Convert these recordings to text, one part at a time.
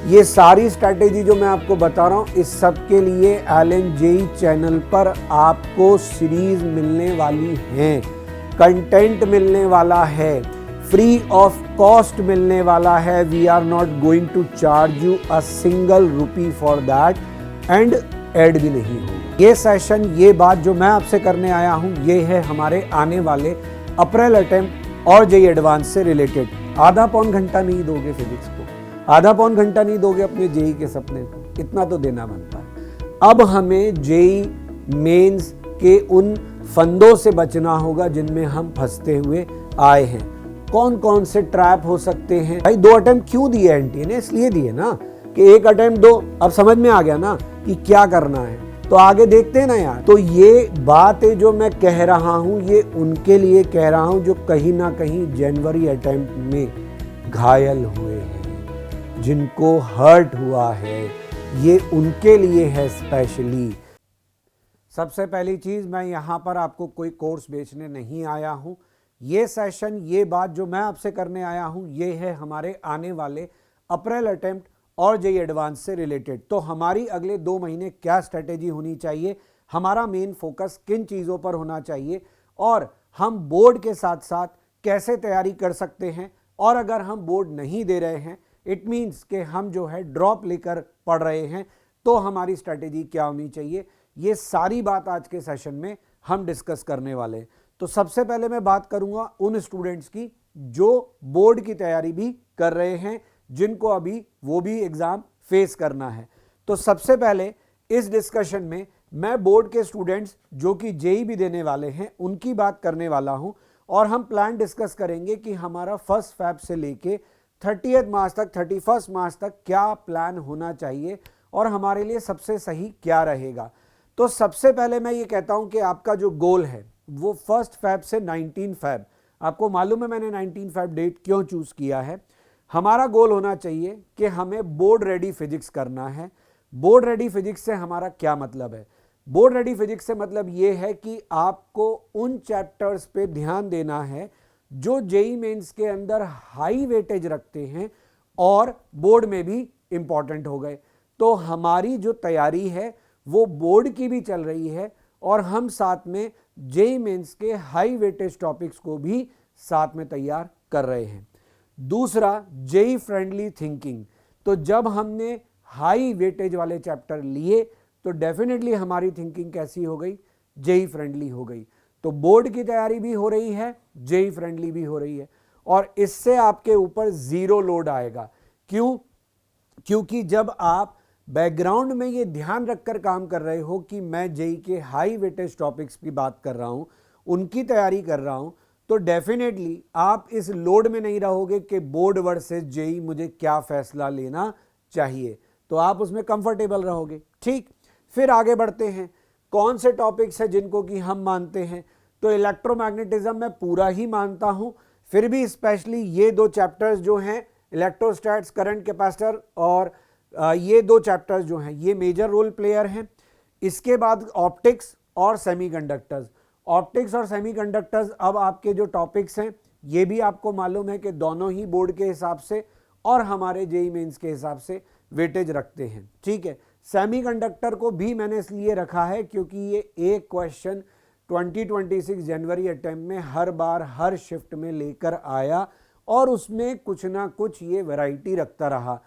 ये सारी स्ट्रैटेजी जो मैं आपको बता रहा हूँ, इस सब के लिए एलन जेई चैनल पर आपको सीरीज मिलने वाली हैं, कंटेंट मिलने वाला है, फ्री ऑफ कॉस्ट मिलने वाला है। We are not going to charge you a single rupee for that and ad भी नहीं होगा। ये सेशन, ये बात जो मैं आपसे करने आया हूँ, ये है हमारे आने वाले अप्रैल अटेम्प्ट और जेई एडवांस से रिलेटेड। आधा पौन घंटा नहीं दोगे फिजिक्स को, आधा पौन घंटा नहीं दोगे अपने जेई के सपने को, इतना तो देना बनता है। अब हमें जेई मेंस के उन फंदों से बचना होगा जिनमें हम फंसते हुए आए हैं। कौन कौन से ट्रैप हो सकते हैं? भाई 2 अटेम्प्ट क्यों दिए एनटीए ने? इसलिए दिए ना कि 1 अटेम्प्ट 2। अब समझ में आ गया ना कि क्या करना है, तो आगे देखते हैं ना यार। तो ये बात है जो मैं कह रहा हूं, ये उनके लिए कह रहा हूं जो कहीं ना कहीं जनवरी अटेम्प्ट में घायल हुए हैं, जिनको हर्ट हुआ है, ये उनके लिए है स्पेशली। सबसे पहली चीज, मैं यहां पर आपको कोई कोर्स बेचने नहीं आया हूं। ये सेशन, ये बात जो मैं आपसे करने आया हूं, ये है हमारे आने वाले अप्रैल अटेम्प्ट और जेई एडवांस से रिलेटेड। तो हमारी अगले 2 महीने क्या स्ट्रेटेजी होनी चाहिए, हमारा मेन फोकस किन चीज़ों पर होना चाहिए, और हम बोर्ड के साथ साथ कैसे तैयारी कर सकते हैं। और अगर हम बोर्ड नहीं दे रहे हैं, इट मीन्स कि हम जो है ड्रॉप लेकर पढ़ रहे हैं, तो हमारी स्ट्रेटेजी क्या होनी चाहिए। ये सारी बात आज के सेशन में हम डिस्कस करने वाले हैं। तो सबसे पहले मैं बात करूंगा उन स्टूडेंट्स की जो बोर्ड की तैयारी भी कर रहे हैं, जिनको अभी वो भी एग्जाम फेस करना है। तो सबसे पहले इस डिस्कशन में मैं बोर्ड के स्टूडेंट्स जो कि जेई भी देने वाले हैं उनकी बात करने वाला हूं, और हम प्लान डिस्कस करेंगे कि हमारा 1 फेब से लेके 30 मार्च तक, 31 मार्च तक क्या प्लान होना चाहिए और हमारे लिए सबसे सही क्या रहेगा। तो सबसे पहले मैं ये कहता हूं कि आपका जो गोल है वो 1 फेब से 19 फेब, आपको मालूम है मैंने 19 फेब डेट क्यों चूज किया है। हमारा गोल होना चाहिए कि हमें बोर्ड रेडी फिजिक्स करना है। बोर्ड रेडी फिजिक्स से हमारा क्या मतलब है? बोर्ड रेडी फिजिक्स से मतलब यह है कि आपको उन चैप्टर्स पे ध्यान देना है जो जेई मेंस के अंदर हाई वेटेज रखते हैं और बोर्ड में भी इंपॉर्टेंट हो गए। तो हमारी जो तैयारी है वो बोर्ड की भी चल रही है, और हम साथ में जेई मेंस के हाई वेटेज टॉपिक्स को भी साथ में तैयार कर रहे हैं। दूसरा, जेई फ्रेंडली थिंकिंग। तो जब हमने हाई वेटेज वाले चैप्टर लिए तो डेफिनेटली हमारी थिंकिंग कैसी हो गई? जेई फ्रेंडली हो गई। तो बोर्ड की तैयारी भी हो रही है, जेई फ्रेंडली भी हो रही है, और इससे आपके ऊपर जीरो लोड आएगा। क्यों? क्योंकि जब आप बैकग्राउंड में ये ध्यान रखकर काम कर रहे हो कि मैं जेई के हाई वेटेज टॉपिक्स की बात कर रहा हूं, उनकी तैयारी कर रहा हूं, तो डेफिनेटली आप इस लोड में नहीं रहोगे कि बोर्ड वर्सेस जेई मुझे क्या फैसला लेना चाहिए, तो आप उसमें कंफर्टेबल रहोगे। ठीक, फिर आगे बढ़ते हैं। कौन से टॉपिक्स हैं जिनको कि हम मानते हैं? तो इलेक्ट्रोमैग्नेटिज्म मैं पूरा ही मानता हूं, फिर भी स्पेशली ये 2 चैप्टर्स जो हैं, इलेक्ट्रोस्टैट्स, करंट कैपेसिटर, और ये 2 चैप्टर्स जो हैं ये मेजर रोल प्लेयर हैं। इसके बाद ऑप्टिक्स और सेमीकंडक्टर्स। ऑप्टिक्स और सेमीकंडक्टर्स अब आपके जो टॉपिक्स हैं ये भी आपको मालूम है कि दोनों ही बोर्ड के हिसाब से और हमारे जेई मेंस के हिसाब से वेटेज रखते हैं। ठीक है, सेमीकंडक्टर को भी मैंने इसलिए रखा है क्योंकि ये एक क्वेश्चन 2026 जनवरी अटेम्प्ट में हर बार हर शिफ्ट में लेकर आया, और उसमें कुछ ना कुछ ये वैरायटी रखता रहा।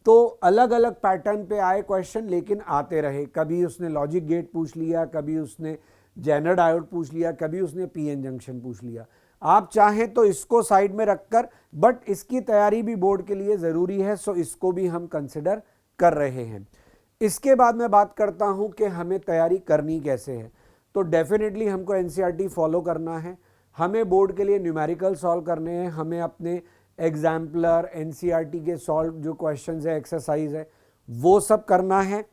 तो अलग अलग पैटर्न पे आए क्वेश्चन, लेकिन आते रहे। कभी उसने लॉजिक गेट पूछ लिया, कभी उसने जेनर डायोड पूछ लिया, कभी उसने पीएन जंक्शन पूछ लिया। आप चाहें तो इसको साइड में रखकर, बट इसकी तैयारी भी बोर्ड के लिए ज़रूरी है, सो इसको भी हम कंसिडर कर रहे हैं। इसके बाद मैं बात करता हूं कि हमें तैयारी करनी कैसे है। तो डेफिनेटली हमको एनसीईआरटी फॉलो करना है, हमें बोर्ड के लिए न्यूमेरिकल सॉल्व करने हैं, हमें अपने एग्जाम्पलर, एनसीईआरटी के सॉल्व जो क्वेश्चंस है, एक्सरसाइज है, वो सब करना है,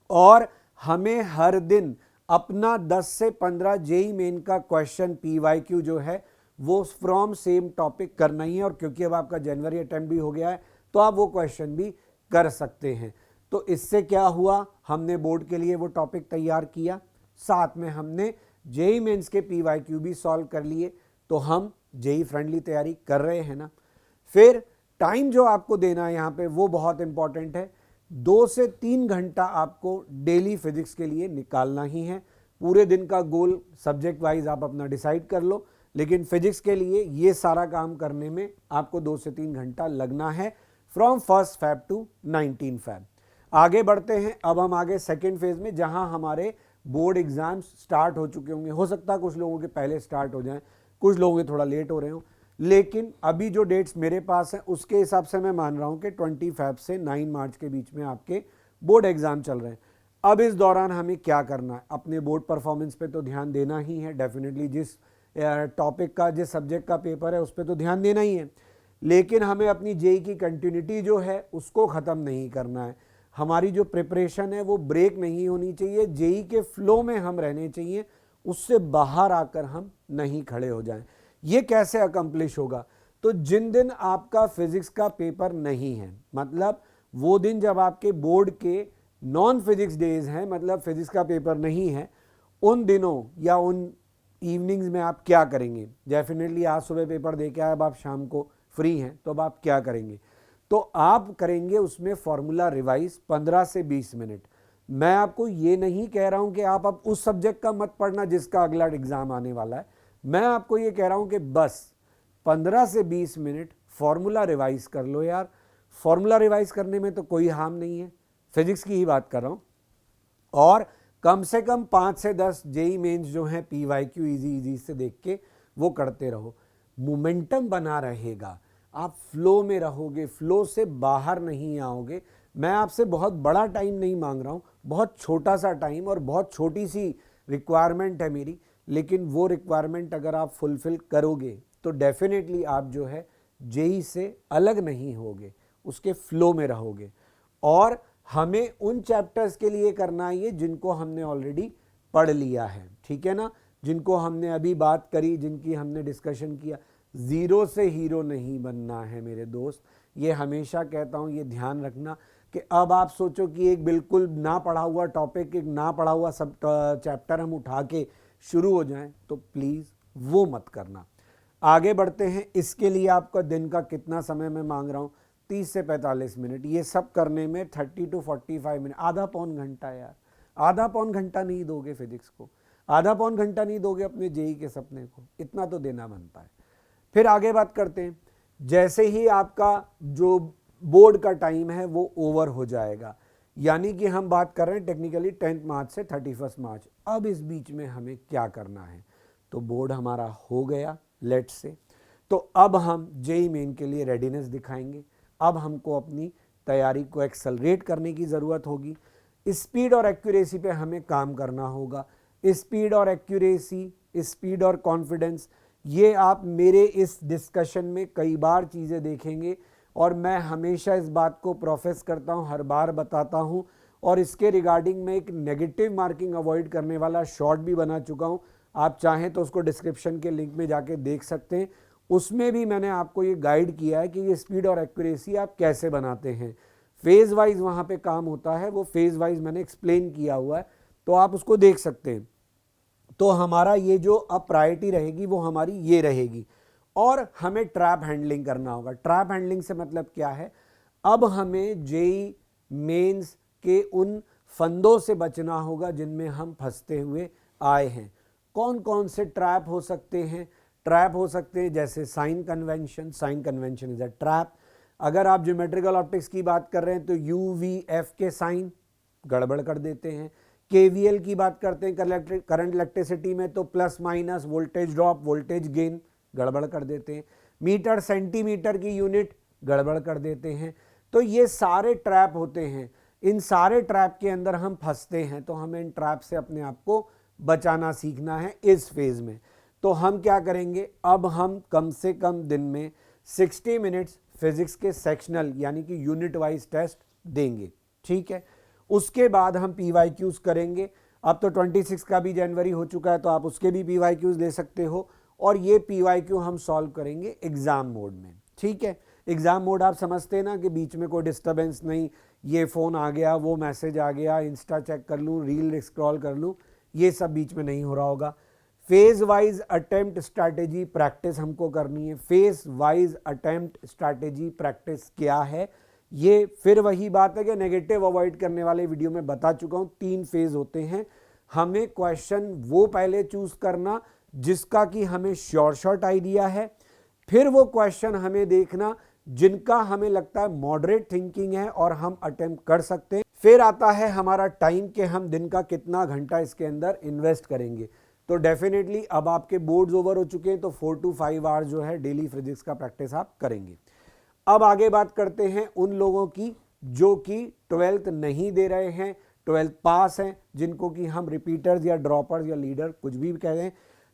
और हमें हर दिन अपना 10 से 15 जेई मेन का क्वेश्चन पीवाईक्यू जो है वो फ्रॉम सेम टॉपिक करना ही है। और क्योंकि अब आपका जनवरी अटेम्प्ट भी हो गया है तो आप वो क्वेश्चन भी कर सकते हैं। तो इससे क्या हुआ, हमने बोर्ड के लिए वो टॉपिक तैयार किया, साथ में हमने जेई मेंस के पीवाईक्यू भी सॉल्व कर लिए, तो हम जेई फ्रेंडली तैयारी कर रहे हैं ना। फिर टाइम जो आपको देना है यहाँ पे वो बहुत इंपॉर्टेंट है। 2 से 3 घंटा आपको डेली फिजिक्स के लिए निकालना ही है। पूरे दिन का गोल सब्जेक्ट वाइज आप अपना डिसाइड कर लो, लेकिन फिजिक्स के लिए ये सारा काम करने में आपको 2 से 3 घंटा लगना है फ्रॉम 1 Feb टू 19 Feb। आगे बढ़ते हैं, अब हम आगे सेकेंड फेज में, जहां हमारे बोर्ड एग्जाम्स स्टार्ट हो चुके होंगे। हो सकता है कुछ लोगों के पहले स्टार्ट हो जाएं, कुछ लोगों के थोड़ा लेट हो रहे हो, लेकिन अभी जो डेट्स मेरे पास हैं उसके हिसाब से मैं मान रहा हूं कि 20 Feb से 9 मार्च के बीच में आपके बोर्ड एग्जाम चल रहे हैं। अब इस दौरान हमें क्या करना है, अपने बोर्ड परफॉर्मेंस पे तो ध्यान देना ही है डेफिनेटली, जिस टॉपिक का, जिस सब्जेक्ट का पेपर है उस पर तो ध्यान देना ही है, लेकिन हमें अपनी जेई की कंटिन्यूटी जो है उसको ख़त्म नहीं करना है। हमारी जो प्रिपरेशन है वो ब्रेक नहीं होनी चाहिए, जेई के फ्लो में हम रहने चाहिए, उससे बाहर आकर हम नहीं खड़े हो जाएं। ये कैसे अकम्प्लिश होगा, तो जिन दिन आपका फिजिक्स का पेपर नहीं है, मतलब वो दिन जब आपके बोर्ड के नॉन फिजिक्स डेज हैं, मतलब फिजिक्स का पेपर नहीं है, उन दिनों या उन इवनिंग्स में आप क्या करेंगे। डेफिनेटली आज सुबह पेपर दे के आए, अब आप शाम को फ्री हैं, तो अब आप क्या करेंगे, तो आप करेंगे उसमें फॉर्मूला रिवाइज 15 से 20 मिनट। मैं आपको ये नहीं कह रहा हूं कि आप अब उस सब्जेक्ट का मत पढ़ना जिसका अगला एग्जाम आने वाला है, मैं आपको ये कह रहा हूं कि बस 15 से 20 मिनट फॉर्मूला रिवाइज कर लो यार। फॉर्मूला रिवाइज करने में तो कोई हार्म नहीं है, फिजिक्स की ही बात कर रहा हूं। और कम से कम 5 से 10 जेई मेंस जो हैं पीवाईक्यू इजी से देख के वो करते रहो, मोमेंटम बना रहेगा, आप फ्लो में रहोगे, फ्लो से बाहर नहीं आओगे। मैं आपसे बहुत बड़ा टाइम नहीं मांग रहा हूं, बहुत छोटा सा टाइम और बहुत छोटी सी रिक्वायरमेंट है मेरी, लेकिन वो रिक्वायरमेंट अगर आप फुलफिल करोगे तो डेफिनेटली आप जो है जेई से अलग नहीं होगे, उसके फ्लो में रहोगे। और हमें उन चैप्टर्स के लिए करना है जिनको हमने ऑलरेडी पढ़ लिया है, ठीक है ना, जिनको हमने अभी बात करी, जिनकी हमने डिस्कशन किया। जीरो से हीरो नहीं बनना है मेरे दोस्त, ये हमेशा कहता हूँ, ये ध्यान रखना कि अब आप सोचो कि एक बिल्कुल ना पढ़ा हुआ टॉपिक, एक ना पढ़ा हुआ सब चैप्टर हम उठा के शुरू हो जाएं, तो प्लीज़ वो मत करना। आगे बढ़ते हैं, इसके लिए आपका दिन का कितना समय मैं मांग रहा हूँ, 30 से 45 मिनट। ये सब करने में 30 to 45 मिनट, आधा पौन घंटा यार, आधा पौन घंटा नहीं दोगे फिजिक्स को, आधा पौन घंटा नहीं दोगे अपने जेई के सपने को, इतना तो देना बनता है। फिर आगे बात करते हैं, जैसे ही आपका जो बोर्ड का टाइम है वो ओवर हो जाएगा, यानी कि हम बात कर रहे हैं टेक्निकली 10 मार्च से 31 मार्च। अब इस बीच में हमें क्या करना है, तो बोर्ड हमारा हो गया लेट्स से, तो अब हम जेई मेन के लिए रेडीनेस दिखाएंगे। अब हमको अपनी तैयारी को एक्सेलरेट करने की ज़रूरत होगी, स्पीड और एक्यूरेसी पे हमें काम करना होगा। स्पीड और एक्यूरेसी, स्पीड और कॉन्फिडेंस, ये आप मेरे इस डिस्कशन में कई बार चीज़ें देखेंगे और मैं हमेशा इस बात को प्रोफेस करता हूँ, हर बार बताता हूँ, और इसके रिगार्डिंग में एक नेगेटिव मार्किंग अवॉइड करने वाला शॉर्ट भी बना चुका हूँ। आप चाहें तो उसको डिस्क्रिप्शन के लिंक में जाके देख सकते हैं, उसमें भी मैंने आपको ये गाइड किया है कि ये स्पीड और एक्यूरेसी आप कैसे बनाते हैं। फेज़ वाइज वहाँ पे काम होता है, वो फेज़ वाइज मैंने एक्सप्लेन किया हुआ है, तो आप उसको देख सकते हैं। तो हमारा ये जो अब प्रायोरिटी रहेगी वो हमारी ये रहेगी, और हमें ट्रैप हैंडलिंग करना होगा। ट्रैप हैंडलिंग से मतलब क्या है, अब हमें जेई मेंस के उन फंदों से बचना होगा जिनमें हम फंसते हुए आए हैं। कौन कौन से ट्रैप हो सकते हैं, ट्रैप हो सकते हैं जैसे sign convention, sign convention is a trap. अगर आप ज्योमेट्रिकल ऑप्टिक्स की बात कर रहे हैं तो UVF के साइन गड़बड़ कर देते हैं। KVL की बात करते हैं करंट इलेक्ट्रिसिटी में, तो plus minus, voltage drop, voltage gain गड़बड़ कर देते हैं। मीटर सेंटीमीटर की यूनिट गड़बड़ कर देते हैं। तो ये सारे ट्रैप होते हैं, इन सारे ट्रैप के अंदर हम फंसते हैं, तो हमें इन ट्रैप से अपने आप को बचाना सीखना है इस फेज में। तो हम क्या करेंगे, अब हम कम से कम दिन में 60 मिनट्स फिजिक्स के सेक्शनल यानी कि यूनिट वाइज टेस्ट देंगे, ठीक है। उसके बाद हम PYQs करेंगे। अब तो 26 का भी जनवरी हो चुका है, तो आप उसके भी PYQs दे सकते हो, और ये PYQ हम सॉल्व करेंगे एग्जाम मोड में, ठीक है। एग्जाम मोड आप समझते हैं ना कि बीच में कोई डिस्टर्बेंस नहीं, ये फ़ोन आ गया, वो मैसेज आ गया, इंस्टा चेक कर लूँ, रील स्क्रॉल कर लूँ, ये सब बीच में नहीं हो रहा होगा। Phase wise attempt strategy practice हमको करनी है। Phase wise attempt strategy practice क्या है? ये फिर वही बात है कि नेगेटिव अवॉइड करने वाले वीडियो में बता चुका हूं। 3 फेज होते हैं। हमें क्वेश्चन वो पहले चूज करना जिसका कि हमें शॉर्ट आइडिया है, फिर वो क्वेश्चन हमें देखना जिनका हमें लगता है मॉडरेट थिंकिंग है और हम अटेम्प्ट कर सकते हैं। फिर आता है हमारा टाइम कि हम दिन का कितना घंटा इसके अंदर इन्वेस्ट करेंगे। तो डेफिनेटली अब आपके बोर्ड्स ओवर हो चुके हैं, तो 4 to 5 आवर्स जो है डेली फिजिक्स का प्रैक्टिस आप करेंगे। अब आगे बात करते हैं उन लोगों की जो कि 12th नहीं दे रहे हैं, 12th पास हैं, जिनको कि हम रिपीटर्स या ड्रॉपर्स या लीडर कुछ भी कह रहे हैं।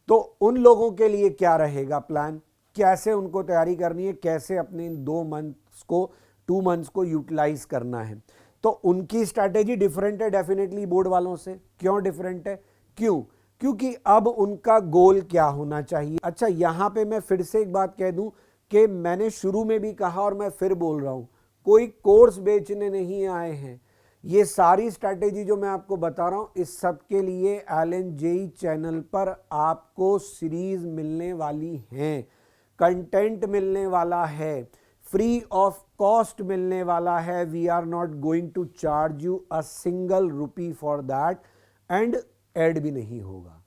तो उन लोगों के लिए क्या रहेगा प्लान, कैसे उनको तैयारी करनी है, कैसे अपने इन 2 मंथ्स को यूटिलाइज करना है। तो उनकी स्ट्रैटेजी डिफरेंट है डेफिनेटली बोर्ड वालों से। क्यों डिफरेंट है? क्योंकि अब उनका गोल क्या होना चाहिए। अच्छा, यहां पे मैं फिर से एक बात कह दूं कि मैंने शुरू में भी कहा और मैं फिर बोल रहा हूं, कोई कोर्स बेचने नहीं आए हैं। ये सारी स्ट्रैटेजी जो मैं आपको बता रहा हूं, इस सब के लिए एलन जेई चैनल पर आपको सीरीज मिलने वाली हैं, कंटेंट मिलने वाला है, फ्री ऑफ कॉस्ट मिलने वाला है। We are not going to charge you a single rupee for that, and ad भी नहीं होगा,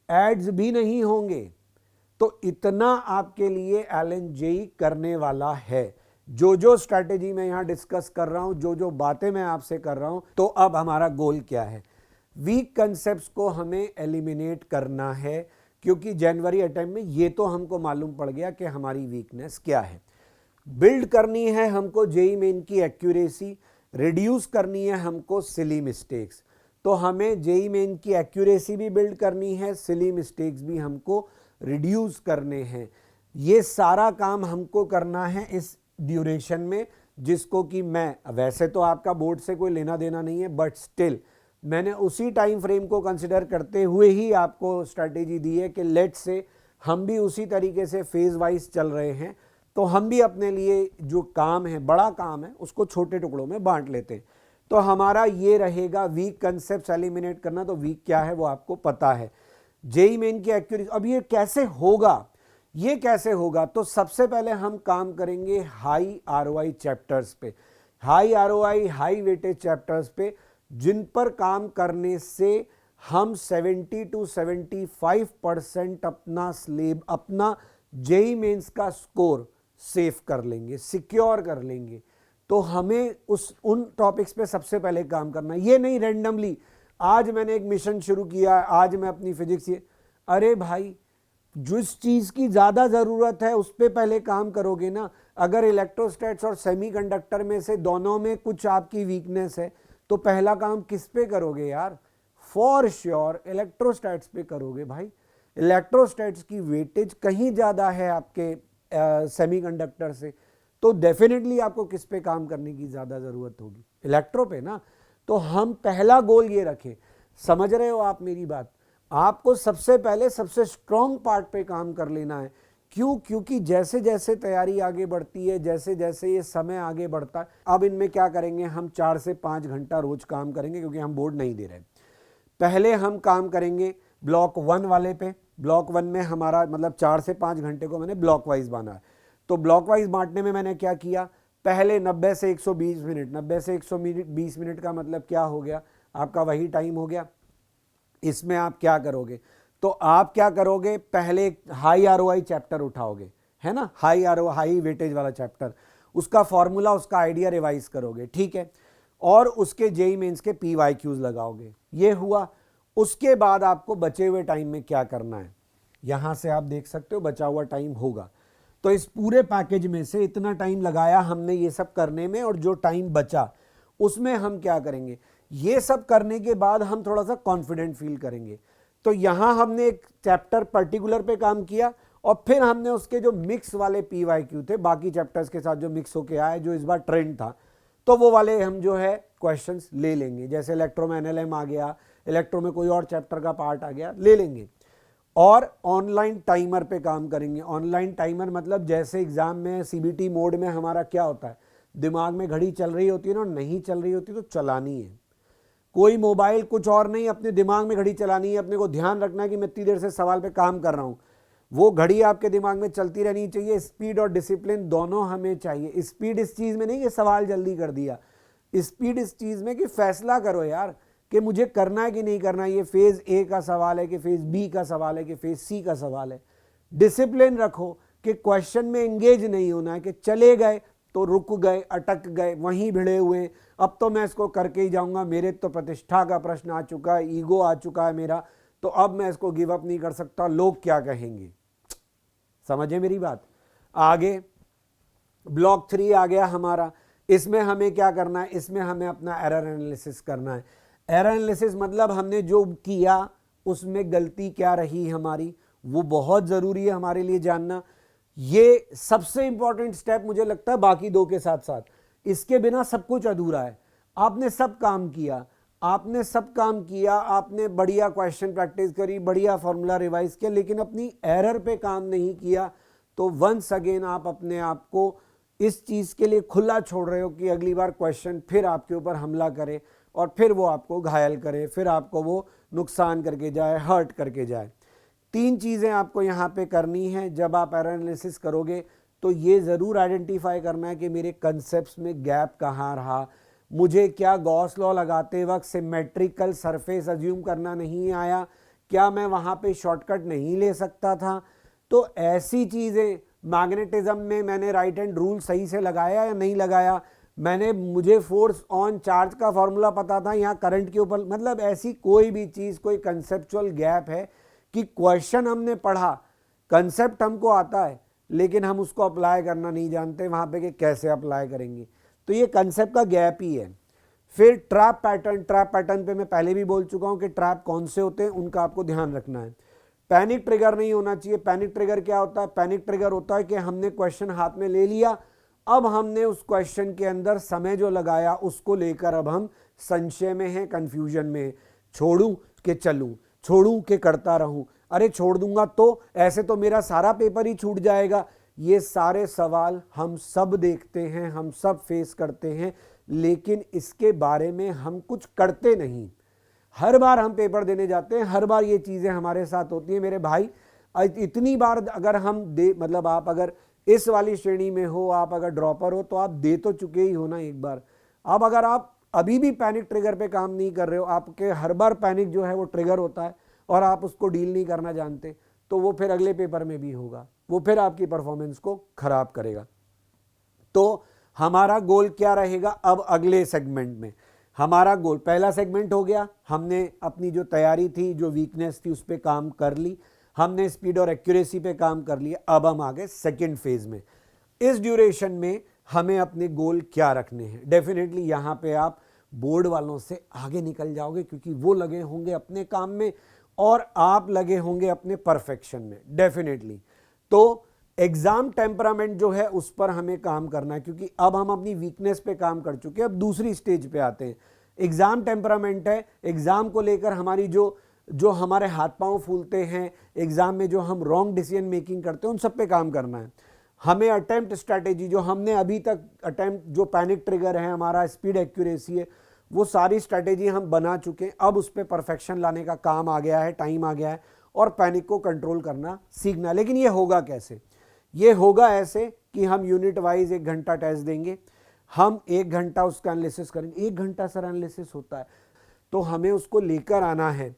एड्स भी नहीं होंगे। तो इतना आपके लिए एलन जेई करने वाला है। जो स्ट्रैटेजी मैं यहां डिस्कस कर रहा हूं, जो बातें मैं आपसे कर रहा हूं, तो अब हमारा गोल क्या है? वीक कंसेप्ट्स को हमें एलिमिनेट करना है, क्योंकि जनवरी अटेम्प्ट में ये तो हमको मालूम पड़ गया कि हमारी वीकनेस क्या है। बिल्ड करनी है हमको जेई मेन की एक्यूरेसी, रिड्यूस करनी है हमको सिली मिस्टेक्स। तो हमें जेई मेन की एक्यूरेसी भी बिल्ड करनी है, सिली मिस्टेक्स भी हमको रिड्यूस करने हैं। ये सारा काम हमको करना है इस ड्यूरेशन में, जिसको कि मैं, वैसे तो आपका बोर्ड से कोई लेना देना नहीं है, बट स्टिल मैंने उसी टाइम फ्रेम को कंसिडर करते हुए ही आपको स्ट्रैटेजी दी है कि लेट्स से हम भी उसी तरीके से फेज वाइज चल रहे हैं, तो हम भी अपने लिए जो काम है, बड़ा काम है, उसको छोटे टुकड़ों में बांट लेते हैं। तो हमारा ये रहेगा वीक कंसेप्ट एलिमिनेट करना। तो वीक क्या है वो आपको पता है। जेई मेन की एक्यूरेसी, अब ये कैसे होगा? तो सबसे पहले हम काम करेंगे हाई आरओआई चैप्टर्स पे, high ROI high weightage chapters पे, जिन पर काम करने से हम 70 to 75% अपना जेई मेंस का स्कोर सेफ कर लेंगे, सिक्योर कर लेंगे। तो हमें उन टॉपिक्स पे सबसे पहले काम करना है। ये नहीं रैंडमली आज मैंने एक मिशन शुरू किया, आज मैं अपनी फिजिक्स ये, अरे भाई जिस चीज की ज्यादा जरूरत है उस पे पहले काम करोगे ना। अगर इलेक्ट्रोस्टैट्स और सेमीकंडक्टर में से दोनों में कुछ आपकी वीकनेस है, तो पहला काम किस पे करोगे यार? फॉर श्योर इलेक्ट्रोस्टैट्स पे करोगे भाई। इलेक्ट्रोस्टैट्स की वेटेज कहीं ज्यादा है आपके सेमीकंडक्टर से, तो डेफिनेटली आपको किस पे काम करने की ज्यादा जरूरत होगी? इलेक्ट्रो पे ना। तो हम पहला गोल ये रखें, समझ रहे हो आप मेरी बात? आपको सबसे पहले सबसे स्ट्रॉन्ग पार्ट पे काम कर लेना है। क्योंकि जैसे जैसे तैयारी आगे बढ़ती है, जैसे जैसे ये समय आगे बढ़ता है, अब इनमें क्या करेंगे हम 4 से 5 घंटा रोज काम करेंगे, क्योंकि हम बोर्ड नहीं दे रहे। पहले हम काम करेंगे ब्लॉक 1 वाले पे। ब्लॉक 1 में हमारा मतलब 4 से 5 घंटे को मैंने ब्लॉक वाइज बांधा है। तो ब्लॉक वाइज बांटने में मैंने क्या किया, पहले 90 से 120 मिनट, 90 से 120 मिनट का मतलब क्या हो गया, आपका वही टाइम हो गया। इसमें आप क्या करोगे, तो आप क्या करोगे, पहले हाई आरओआई चैप्टर उठाओगे, है ना, हाई आरओआई हाई वेटेज वाला चैप्टर, उसका फॉर्मूला, उसका आइडिया रिवाइज करोगे, ठीक है, और उसके जेई मेंस के PYQs लगाओगे। ये हुआ। उसके बाद आपको बचे हुए टाइम में क्या करना है, यहां से आप देख सकते हो बचा हुआ टाइम होगा। तो इस पूरे पैकेज में से इतना टाइम लगाया हमने ये सब करने में, और जो टाइम बचा उसमें हम क्या करेंगे, ये सब करने के बाद हम थोड़ा सा कॉन्फिडेंट फील करेंगे। तो यहां हमने एक चैप्टर पर्टिकुलर पे काम किया, और फिर हमने उसके जो मिक्स वाले PYQ थे बाकी चैप्टर्स के साथ जो मिक्स होके आए, जो इस बार ट्रेंड था, तो वो वाले हम जो है क्वेश्चंस ले लेंगे। जैसे इलेक्ट्रो में NLM आ गया, इलेक्ट्रो में कोई और चैप्टर का पार्ट आ गया, ले लेंगे। और ऑनलाइन टाइमर पे काम करेंगे। ऑनलाइन टाइमर मतलब जैसे एग्जाम में CBT मोड में हमारा क्या होता है, दिमाग में घड़ी चल रही होती है ना, नहीं चल रही होती तो चलानी है। कोई मोबाइल कुछ और नहीं, अपने दिमाग में घड़ी चलानी है, अपने को ध्यान रखना है कि मैं इतनी देर से सवाल पे काम कर रहा हूं। वो घड़ी आपके दिमाग में चलती रहनी चाहिए। स्पीड और डिसिप्लिन दोनों हमें चाहिए। स्पीड इस चीज में नहीं कि सवाल जल्दी कर दिया, स्पीड इस चीज में कि फैसला करो यार कि मुझे करना है कि नहीं करना है, ये फेज ए का सवाल है कि फेज बी का सवाल है कि फेज सी का सवाल है। डिसिप्लिन रखो कि क्वेश्चन में एंगेज नहीं होना है कि चले गए तो रुक गए, अटक गए, वहीं भिड़े हुए, अब तो मैं इसको करके ही जाऊंगा, मेरे तो प्रतिष्ठा का प्रश्न आ चुका है, ईगो आ चुका है मेरा, तो अब मैं इसको गिव अप नहीं कर सकता, लोग क्या कहेंगे। समझे मेरी बात। आगे ब्लॉक 3 आ गया हमारा। इसमें हमें क्या करना है, इसमें हमें अपना एरर एनालिसिस करना है। एरर एनालिसिस मतलब हमने जो किया उसमें गलती क्या रही हमारी, वो बहुत जरूरी है हमारे लिए जानना। ये सबसे इंपॉर्टेंट स्टेप मुझे लगता है बाकी दो के साथ साथ, इसके बिना सब कुछ अधूरा है। आपने सब काम किया, आपने बढ़िया क्वेश्चन प्रैक्टिस करी, बढ़िया फॉर्मूला रिवाइज किया, लेकिन अपनी एरर पे काम नहीं किया, तो वंस अगेन आप अपने आप को इस चीज के लिए खुला छोड़ रहे हो कि अगली बार क्वेश्चन फिर आपके ऊपर हमला करे और फिर वो आपको घायल करे, फिर आपको वो नुकसान करके जाए, हर्ट करके जाए। 3 चीजें आपको यहाँ पे करनी है जब आप एरर एनालिसिस करोगे। तो ये जरूर आइडेंटिफाई करना है कि मेरे कंसेप्ट्स में गैप कहाँ रहा, मुझे क्या गॉस लॉ लगाते वक्त सिमेट्रिकल सरफेस अज्यूम करना नहीं आया, क्या मैं वहां पे शॉर्टकट नहीं ले सकता था। तो ऐसी चीजें, मैग्नेटिज्म में मैंने राइट हैंड रूल सही से लगाया या नहीं लगाया, मुझे फोर्स ऑन चार्ज का फॉर्मूला पता था, यहाँ करंट के ऊपर, मतलब ऐसी कोई भी चीज, कोई कंसेप्चुअल गैप है कि क्वेश्चन हमने पढ़ा, कंसेप्ट हमको आता है, लेकिन हम उसको अप्लाई करना नहीं जानते वहां पे कि कैसे अप्लाई करेंगे, तो ये कंसेप्ट का गैप ही है। फिर ट्रैप पैटर्न पे मैं पहले भी बोल चुका हूं कि ट्रैप कौन से होते हैं, उनका आपको ध्यान रखना है। पैनिक ट्रिगर नहीं होना चाहिए। पैनिक ट्रिगर क्या होता है? पैनिक ट्रिगर होता है कि हमने क्वेश्चन हाथ में ले लिया, अब हमने उस क्वेश्चन के अंदर समय जो लगाया उसको लेकर अब हम संशय में हैं, कंफ्यूजन में, छोड़ूं कि चलूं, छोड़ूं कि करता रहूं, अरे छोड़ दूंगा तो ऐसे तो मेरा सारा पेपर ही छूट जाएगा। ये सारे सवाल हम सब देखते हैं, हम सब फेस करते हैं, लेकिन इसके बारे में हम कुछ करते नहीं। हर बार हम पेपर देने जाते हैं, हर बार ये चीजें हमारे साथ होती हैं मेरे भाई। इतनी बार अगर हम मतलब आप अगर इस वाली श्रेणी में हो, आप अगर ड्रॉपर हो, तो आप दे तो चुके ही हो ना एक बार। अब अगर आप अभी भी पैनिक ट्रिगर पे काम नहीं कर रहे हो, आपके हर बार पैनिक जो है वो ट्रिगर होता है और आप उसको डील नहीं करना जानते, तो वो फिर अगले पेपर में भी होगा, वो फिर आपकी परफॉर्मेंस को खराब करेगा। तो हमारा गोल क्या रहेगा अब अगले सेगमेंट में? हमारा गोल, पहला सेगमेंट हो गया, हमने अपनी जो तैयारी थी, जो वीकनेस थी, उस पर काम कर ली, हमने स्पीड और एक्यूरेसी पे काम कर लिया। अब हम आ गए सेकेंड फेज में। इस ड्यूरेशन में हमें अपने गोल क्या रखने हैं? डेफिनेटली यहां पे आप बोर्ड वालों से आगे निकल जाओगे, क्योंकि वो लगे होंगे अपने काम में और आप लगे होंगे अपने परफेक्शन में, डेफिनेटली। तो एग्जाम टेम्परामेंट जो है उस पर हमें काम करना है, क्योंकि अब हम अपनी वीकनेस पे काम कर चुके हैं, अब दूसरी स्टेज पे आते हैं। एग्जाम टेम्परामेंट है, एग्जाम को लेकर हमारी जो हमारे हाथ पांव फूलते हैं, एग्जाम में जो हम रॉन्ग डिसीजन मेकिंग करते हैं, उन सब पे काम करना है। हमें अटेम्प्ट स्ट्रैटेजी, जो हमने अभी तक अटेम्प्ट, जो पैनिक ट्रिगर है हमारा, स्पीड एक्यूरेसी है, वो सारी स्ट्रैटेजी हम बना चुके हैं। अब उस पर परफेक्शन लाने का काम आ गया है, टाइम आ गया है, और पैनिक को कंट्रोल करना सीखना। लेकिन ये होगा कैसे? ये होगा ऐसे कि हम यूनिट वाइज 1 घंटा टेस्ट देंगे, हम 1 घंटा उसका एनालिसिस करेंगे। 1 घंटा सर एनालिसिस होता है, तो हमें उसको लेकर आना है।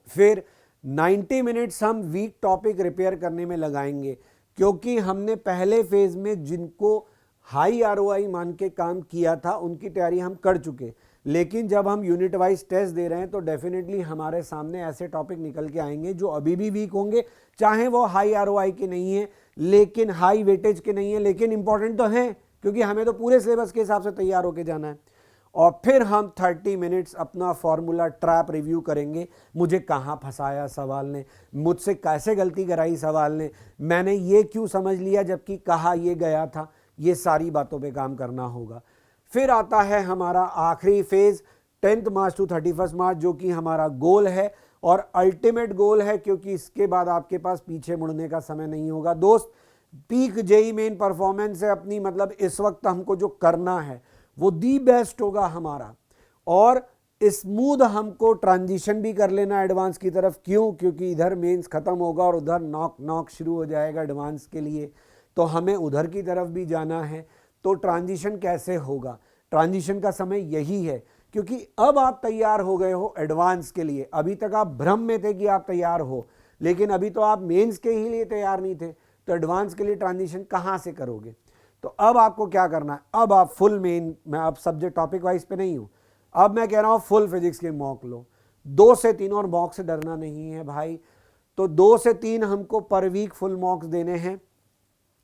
फिर 90 मिनट्स हम वीक टॉपिक रिपेयर करने में लगाएंगे, क्योंकि हमने पहले फेज में जिनको हाई आरओआई मान के काम किया था उनकी तैयारी हम कर चुके। लेकिन जब हम यूनिट वाइज टेस्ट दे रहे हैं तो डेफिनेटली हमारे सामने ऐसे टॉपिक निकल के आएंगे जो अभी भी वीक होंगे, चाहे वो हाई आरओआई के नहीं है, लेकिन हाई वेटेज के नहीं है, लेकिन इंपॉर्टेंट तो हैं, क्योंकि हमें तो पूरे सिलेबस के हिसाब से तैयार होके जाना है। और फिर हम 30 मिनट्स अपना फॉर्मूला ट्रैप रिव्यू करेंगे। मुझे कहाँ फंसाया सवाल ने, मुझसे कैसे गलती कराई सवाल ने, मैंने ये क्यों समझ लिया जबकि कहा ये गया था, ये सारी बातों पे काम करना होगा। फिर आता है हमारा आखिरी फेज 10 मार्च टू 31 मार्च, जो कि हमारा गोल है और अल्टीमेट गोल है, क्योंकि इसके बाद आपके पास पीछे मुड़ने का समय नहीं होगा दोस्त। पीक जेई मेन परफॉर्मेंस है अपनी, मतलब इस वक्त हमको जो करना है वो दी बेस्ट होगा हमारा, और स्मूथ हमको ट्रांजिशन भी कर लेना एडवांस की तरफ। क्यों? क्योंकि इधर मेंस खत्म होगा और उधर नॉक शुरू हो जाएगा एडवांस के लिए, तो हमें उधर की तरफ भी जाना है। तो ट्रांजिशन कैसे होगा? ट्रांजिशन का समय यही है, क्योंकि अब आप तैयार हो गए हो एडवांस के लिए। अभी तक आप भ्रम में थे कि आप तैयार हो, लेकिन अभी तो आप मेंस के ही लिए तैयार नहीं थे, तो एडवांस के लिए ट्रांजिशन कहाँ से करोगे? तो अब आपको क्या करना है, अब आप फुल मेन, मैं अब सब्जेक्ट टॉपिक वाइज पे नहीं हूँ, अब मैं कह रहा हूँ फुल फिजिक्स के मॉक लो। 2 से 3, और मॉक से डरना नहीं है भाई। तो 2 से 3 हमको पर वीक फुल मॉक्स देने हैं।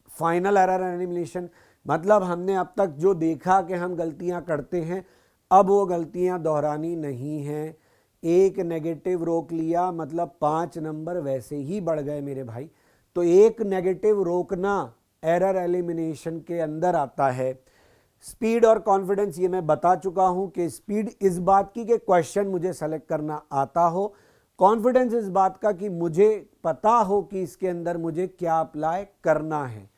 फाइनल एरर एलिमिनेशन मतलब हमने अब तक जो देखा कि हम गलतियां करते हैं, अब वो गलतियां दोहरानी नहीं हैं। एक नेगेटिव रोक लिया मतलब 5 नंबर वैसे ही बढ़ गए मेरे भाई। तो एक नेगेटिव रोकना एरर एलिमिनेशन के अंदर आता है। स्पीड और कॉन्फिडेंस ये मैं बता चुका हूं कि स्पीड इस बात की कि क्वेश्चन मुझे सेलेक्ट करना आता हो, कॉन्फिडेंस इस बात का कि मुझे पता हो कि इसके अंदर मुझे क्या अप्लाई करना है।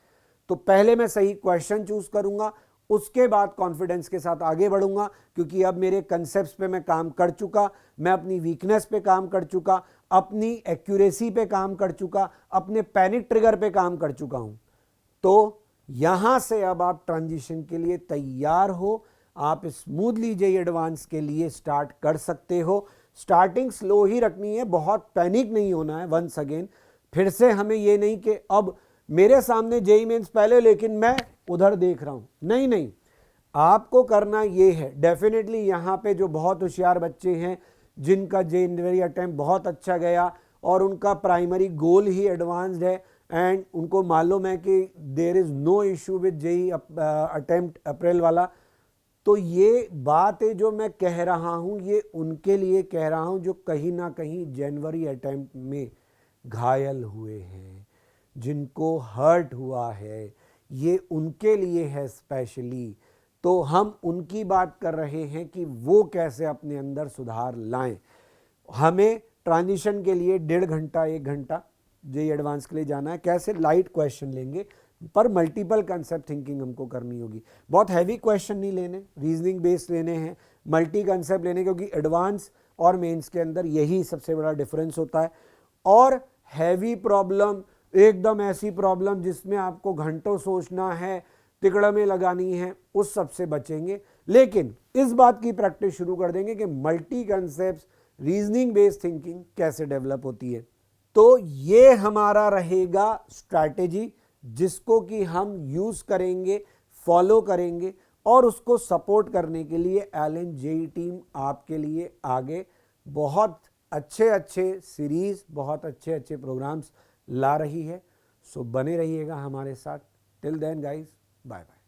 तो पहले मैं सही क्वेश्चन चूज करूंगा, उसके बाद कॉन्फिडेंस के साथ आगे बढ़ूंगा, क्योंकि अब मेरे कंसेप्ट्स पे मैं काम कर चुका, मैं अपनी वीकनेस पे काम कर चुका, अपनी एक्यूरेसी पे काम कर चुका, अपने पैनिक ट्रिगर पे काम कर चुका हूं। तो यहां से अब आप ट्रांजिशन के लिए तैयार हो, आप स्मूथली जेईई एडवांस के लिए स्टार्ट कर सकते हो। स्टार्टिंग स्लो ही रखनी है, बहुत पैनिक नहीं होना है। वंस अगेन फिर से हमें ये नहीं कि अब मेरे सामने जेईई मेंस पहले लेकिन मैं उधर देख रहा हूं, नहीं नहीं, आपको करना ये है। डेफिनेटली यहां पे जो बहुत होशियार बच्चे हैं जिनका जेईई अटेम्प्ट बहुत अच्छा गया और उनका प्राइमरी गोल ही एडवांस्ड है एंड उनको मालूम है कि there is no issue with JEE attempt April वाला, तो ये बात है जो मैं कह रहा हूं ये उनके लिए कह रहा हूं जो कहीं ना कहीं जनवरी अटेम्प्ट में घायल हुए हैं, जिनको हर्ट हुआ है, ये उनके लिए है स्पेशली। तो हम उनकी बात कर रहे हैं कि वो कैसे अपने अंदर सुधार लाएं। हमें ट्रांजिशन के लिए 1.5 घंटा 1 घंटा जेईई एडवांस के लिए जाना है। कैसे? लाइट क्वेश्चन लेंगे पर मल्टीपल कंसेप्ट थिंकिंग हमको करनी होगी। बहुत हैवी क्वेश्चन नहीं लेने, रीजनिंग बेस्ड लेने हैं, मल्टी कंसेप्ट लेने, क्योंकि एडवांस और मेंस के अंदर यही सबसे बड़ा डिफरेंस होता है। और हैवी प्रॉब्लम, एकदम ऐसी प्रॉब्लम जिसमें आपको घंटों सोचना है, तिकड़ में लगानी है, उस सब से बचेंगे। लेकिन इस बात की प्रैक्टिस शुरू कर देंगे कि multi concept reasoning based thinking कैसे डेवलप होती है। तो ये हमारा रहेगा स्ट्रैटेजी, जिसको कि हम यूज करेंगे, फॉलो करेंगे, और उसको सपोर्ट करने के लिए एलन जेईई टीम आपके लिए आगे बहुत अच्छे अच्छे सीरीज, बहुत अच्छे अच्छे प्रोग्राम्स ला रही है। सो बने रहिएगा हमारे साथ। Till then guys, bye bye.